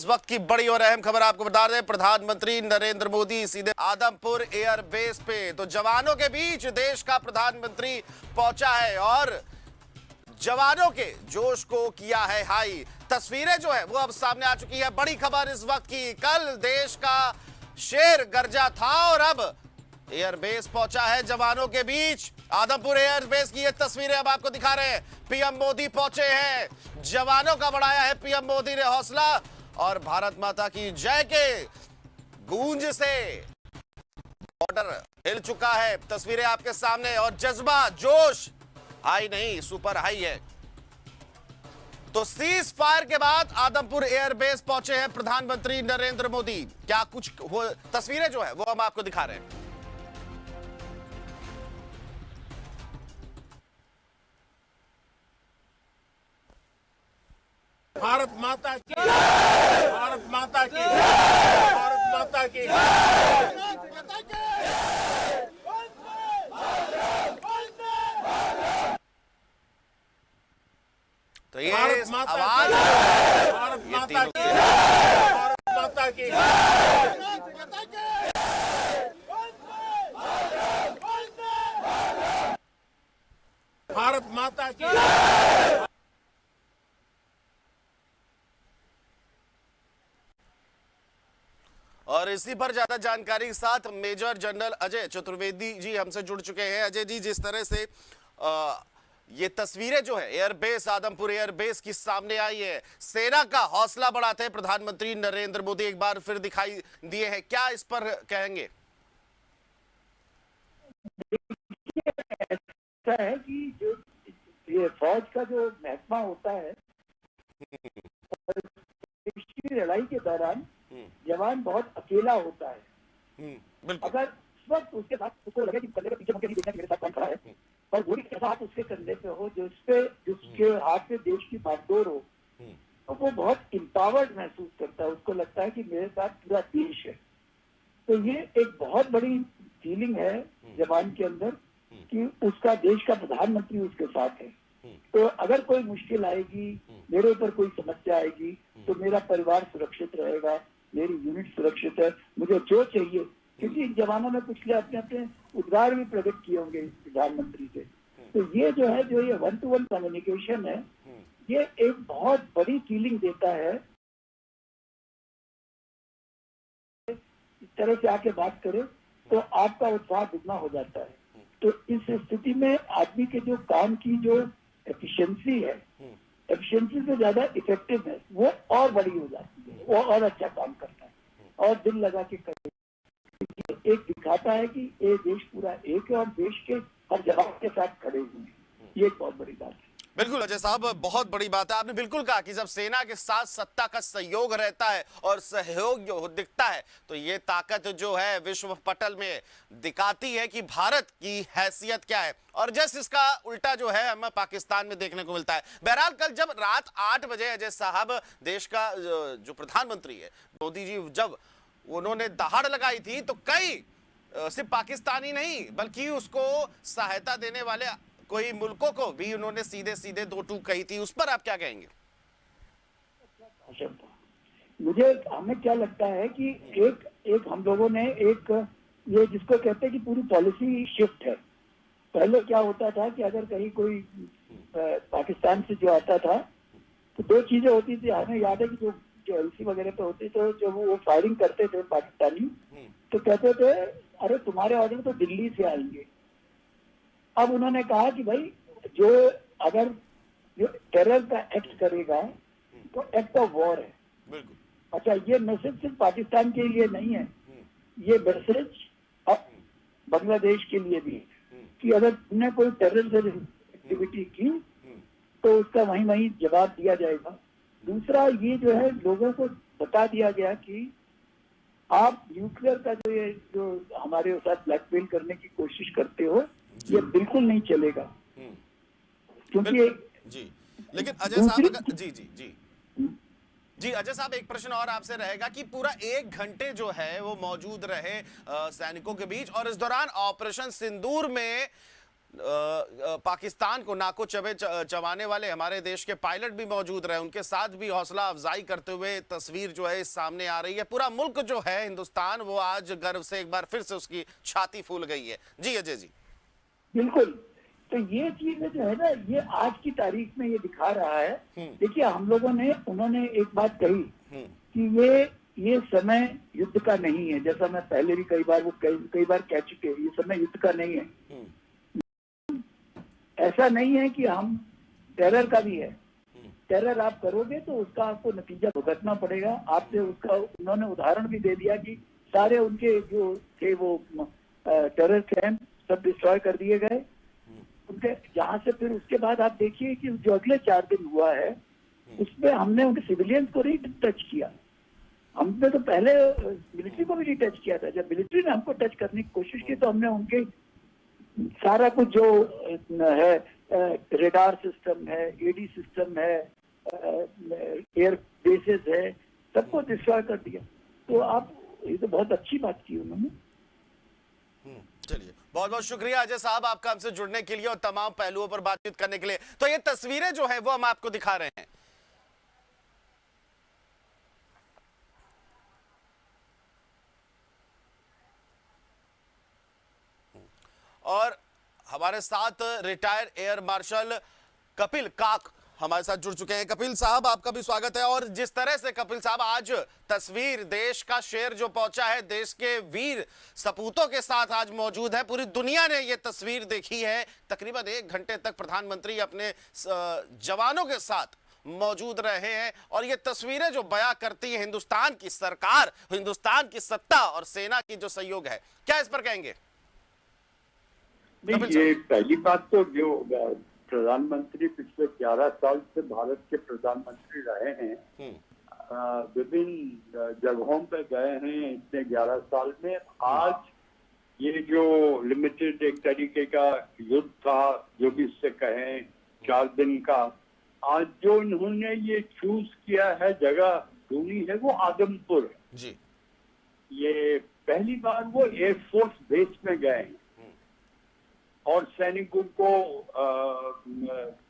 इस वक्त की बड़ी और अहम खबर आपको बता दें, प्रधानमंत्री नरेंद्र मोदी सीधे आदमपुर एयरबेस पे तो जवानों के बीच देश का प्रधानमंत्री पहुंचा है और जवानों के जोश को किया है हाई। तस्वीरें जो है वो अब सामने आ चुकी है। बड़ी खबर इस वक्त की, कल देश का शेर गरजा था और अब एयरबेस पहुंचा है जवानों के बीच। आदमपुर एयरबेस की ये तस्वीरें अब आपको दिखा रहे हैं। पीएम मोदी पहुंचे हैं, जवानों का बढ़ाया है पीएम मोदी ने हौसला और भारत माता की जय के गूंज से बॉर्डर हिल चुका है। तस्वीरें आपके सामने और जज्बा जोश हाई नहीं सुपर हाई है। तो सीज फायर के बाद आदमपुर एयरबेस पहुंचे हैं प्रधानमंत्री नरेंद्र मोदी। क्या कुछ तस्वीरें जो है वो हम आपको दिखा रहे हैं। भारत माता की, भारत माता की, भारत माता की। तो ये भारत माता आवाज की, भारत माता की, भारत माता की। भारत माता की। और इसी पर ज्यादा जानकारी के साथ मेजर जनरल अजय चतुर्वेदी जी हमसे जुड़ चुके हैं। अजय जी, जिस तरह से ये तस्वीरें जो है एयरबेस आदमपुर एयरबेस की सामने आई है, सेना का हौसला बढ़ाते हैं प्रधानमंत्री नरेंद्र मोदी एक बार फिर दिखाई दिए हैं, क्या इस पर कहेंगे? ऐसा है कि जो ये फौज का जो महकमा होता है, इसकी लड़ाई के दौरान जवान बहुत अकेला होता है। अगर इस वक्त उसके साथ उसको लगे कि कंधे पे पीछे मुड़के नहीं देखना कि मेरे साथ कौन खड़ा है और गोली के साथ उसके कंधे पे हो, जिसके हाथ में देश की बागडोर हो, तो वो बहुत इम्पावर्ड महसूस करता है। उसको लगता है कि मेरे साथ पूरा देश है। तो ये एक बहुत बड़ी फीलिंग है जवान के अंदर कि उसका देश का प्रधानमंत्री उसके साथ है। तो अगर कोई मुश्किल आएगी, मेरे ऊपर कोई समस्या आएगी, तो मेरा परिवार सुरक्षित रहेगा, मेरी यूनिट सुरक्षित है, मुझे जो चाहिए। क्योंकि इन जवानों ने पिछले अपने अपने उद्गार भी प्रकट किए होंगे प्रधानमंत्री से। तो ये जो है, जो ये 1-to-1 कम्युनिकेशन है, ये एक बहुत बड़ी फीलिंग देता है। इस तरह से आके बात करे तो आपका उत्साह दुगना हो जाता है। तो इस स्थिति में आदमी के जो काम की जो एफिशिएंसी है, एफिशिएंसी से ज्यादा इफेक्टिव है, वो और बड़ी हो जाती है, वो और अच्छा काम करता है और दिल लगा के करता है। एक दिखाता है कि ये देश पूरा एक है और देश के हर जवान के साथ खड़े हुए हैं। ये एक बहुत बड़ी बात है। बिल्कुल अजय साहब, बहुत बड़ी बात है। आपने बिल्कुल कहा कि जब सेना के साथ सत्ता का सहयोग रहता है और सहयोग जो दिखता है तो ये ताकत जो है विश्व पटल में दिखाती है कि भारत की हैसियत क्या है। और जस्ट इसका उल्टा जो है हमें पाकिस्तान में देखने को मिलता है। बहरहाल कल जब रात 8 बजे अजय साहब देश का जो प्रधानमंत्री है मोदी जी, जब उन्होंने दहाड़ लगाई थी तो कई सिर्फ पाकिस्तानी नहीं बल्कि उसको सहायता देने वाले कोई मुल्कों को भी उन्होंने सीधे सीधे दो टूक कही थी, उस पर आप क्या कहेंगे? मुझे हमें क्या लगता है कि एक हम लोगों ने एक ये जिसको कहते हैं कि पूरी पॉलिसी शिफ्ट है। पहले क्या होता था कि अगर कहीं कोई पाकिस्तान से जो आता था तो दो चीजें होती थी। हमें याद है कि जो एलसी वगैरह पे होती तो जो वो फायरिंग करते थे पाकिस्तानी, तो कहते थे अरे तुम्हारे ऑर्डर तो दिल्ली से आएंगे। अब उन्होंने कहा कि भाई जो अगर जो टेरर का एक्ट करेगा तो एक्ट ऑफ वॉर है। अच्छा, ये मैसेज सिर्फ पाकिस्तान के लिए नहीं है, ये मैसेज अब बांग्लादेश के लिए भी है कि अगर तुमने कोई टेरर एक्टिविटी की तो उसका वहीं वहीं जवाब दिया जाएगा। दूसरा ये जो है लोगों को बता दिया गया कि आप न्यूक्लियर का जो हमारे साथ ब्लैकमेल करने की कोशिश करते हो, ये बिल्कुल नहीं चलेगा। क्योंकि जी, लेकिन अजय साहब जी जी जी जी अजय साहब, एक प्रश्न और आपसे रहेगा कि पूरा 1 घंटे जो है वो मौजूद रहे सैनिकों के बीच और इस दौरान ऑपरेशन सिंदूर में पाकिस्तान को नाको चबे चबाने वाले हमारे देश के पायलट भी मौजूद रहे, उनके साथ भी हौसला अफजाई करते हुए तस्वीर जो है सामने आ रही है। पूरा मुल्क जो है हिंदुस्तान, वो आज गर्व से एक बार फिर से उसकी छाती फूल गई है। जी अजय जी। बिल्कुल, तो ये चीज जो है ना, ये आज की तारीख में ये दिखा रहा है। देखिए, हम लोगों ने, उन्होंने एक बात कही कि ये समय युद्ध का नहीं है, जैसा मैं पहले भी कई बार कह चुके हैं, ये समय युद्ध का नहीं है। ऐसा नहीं है कि हम, टेरर का भी है। टेरर आप करोगे तो उसका आपको नतीजा भुगतना पड़ेगा। आपसे उसका उन्होंने उदाहरण भी दे दिया कि सारे उनके जो थे वो टेरर कैंप सब डिस्ट्रॉय कर दिए गए उनके। जहां से फिर उसके बाद आप देखिए कि जो अगले 4 दिन हुआ है उसमें हमने उनके सिविलियंस को नहीं टच किया। हमने तो पहले मिलिट्री को भी नहीं टच किया था। जब मिलिट्री ने हमको टच करने की कोशिश की तो हमने उनके सारा कुछ जो है, रेडार सिस्टम है, एडी सिस्टम है, एयर बेसेस है, सबको डिस्ट्रॉय कर दिया। तो आप, ये तो बहुत अच्छी बात की उन्होंने। चलिए, बहुत बहुत शुक्रिया अजय साहब आपका हमसे जुड़ने के लिए और तमाम पहलुओं पर बातचीत करने के लिए। तो ये तस्वीरें जो है वो हम आपको दिखा रहे हैं। और हमारे साथ रिटायर्ड एयर मार्शल कपिल काक हमारे साथ जुड़ चुके हैं। कपिल साहब, आपका भी स्वागत है। और जिस तरह से कपिल साहब आज तस्वीर, देश का शेर जो पहुंचा है, देश के वीर सपूतों के साथ आज मौजूद है, पूरी दुनिया ने ये तस्वीर देखी है। तकरीबन 1 घंटे तक प्रधानमंत्री अपने जवानों के साथ मौजूद रहे हैं और ये तस्वीरें जो बयां करती है हिंदुस्तान की सरकार, हिंदुस्तान की सत्ता और सेना की जो सहयोग है, क्या इस पर कहेंगे? नहीं, ये पहली बात तो जो प्रधानमंत्री पिछले 11 साल से भारत के प्रधानमंत्री रहे हैं, विभिन्न जगहों पे गए हैं इतने 11 साल में। आज ये जो लिमिटेड एक तरीके का युद्ध था, जो भी इससे कहें 4 दिन का, आज जो इन्होंने ये चूज किया है, जगह ढूंढी है, वो आदमपुर है जी। ये पहली बार वो एयरफोर्स बेस में गए हैं और सैनिकों को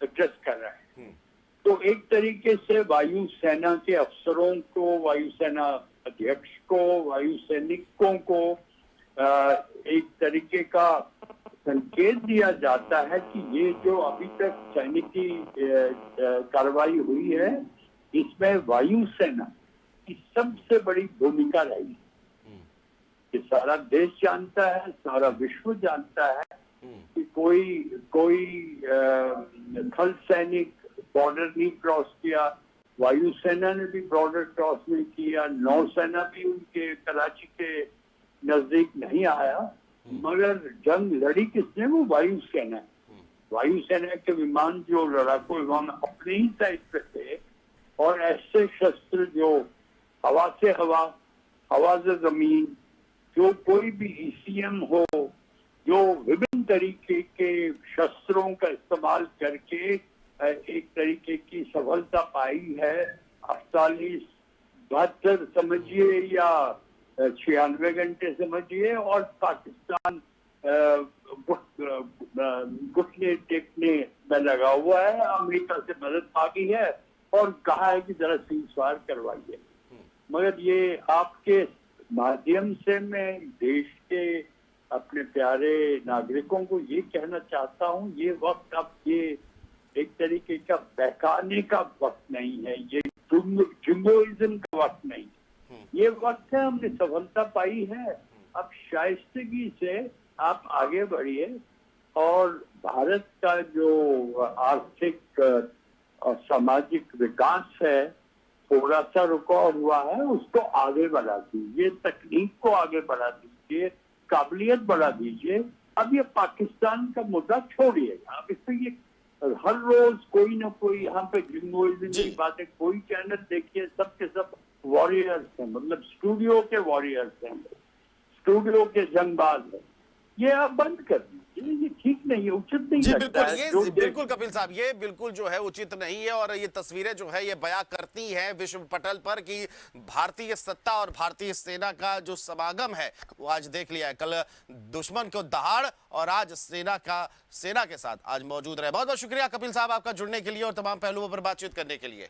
एड्रेस कर रहे हैं। तो एक तरीके से वायुसेना के अफसरों को, वायुसेना अध्यक्ष को, वायु सैनिकों को एक तरीके का संकेत दिया जाता है कि ये जो अभी तक सैनिकी कार्रवाई हुई है, इसमें वायुसेना की सबसे बड़ी भूमिका रही। ये सारा देश जानता है, सारा विश्व जानता है कि कोई थल सैनिक बॉर्डर नहीं क्रॉस किया, वायुसेना ने भी बॉर्डर क्रॉस नहीं किया, नौसेना भी उनके कराची के नजदीक नहीं आया, मगर जंग लड़ी किसने? वो वायुसेना। वायुसेना के विमान, जो लड़ाकू विमान, अपने ही साइड पे थे और ऐसे शस्त्र जो हवा से हवा, हवा से जमीन, जो कोई भी ईसीएम हो, जो विभिन्न तरीके के शस्त्रों का इस्तेमाल करके एक तरीके की सफलता पाई है। 48-72 समझिए या 96 घंटे समझिए, और पाकिस्तान घुटने टेकने में लगा हुआ है, अमेरिका से मदद मांगी है और कहा है कि जरा सीज़फायर करवाइए। मगर ये आपके माध्यम से मैं देश के अपने प्यारे नागरिकों को ये कहना चाहता हूँ, ये वक्त अब ये एक तरीके का बहकाने का वक्त नहीं है, ये जिंगोइज्म का वक्त नहीं, ये वक्त है, हमने सफलता पाई है। अब शाइस्तगी से आप आगे बढ़िए और भारत का जो आर्थिक और सामाजिक विकास है, थोड़ा सा रुका हुआ है, उसको आगे बढ़ा दीजिए, तकनीक को आगे बढ़ा दीजिए, काबिलियत बढ़ा दीजिए। अब ये पाकिस्तान का मुद्दा छोड़िएगा। अब इसमें ये हर रोज कोई ना कोई यहाँ पे जिंगोइज्म की बातें, कोई चैनल देखिए, सब के सब वॉरियर्स हैं, मतलब स्टूडियो के वॉरियर्स हैं, स्टूडियो के जंगबाज हैं। ये आप बंद कर दीजिए, ये ठीक नहीं है, उचित नहीं जी लगता बिल्कुल, है। ये जो बिल्कुल कपिल साहब, ये बिल्कुल जो है उचित नहीं है। और ये तस्वीरें जो है ये बयां करती हैं विश्व पटल पर कि भारतीय सत्ता और भारतीय सेना का जो समागम है वो आज देख लिया है। कल दुश्मन को दहाड़ और आज सेना के साथ आज मौजूद रहे। बहुत बहुत शुक्रिया कपिल साहब आपका जुड़ने के लिए और तमाम पहलुओं पर बातचीत करने के लिए।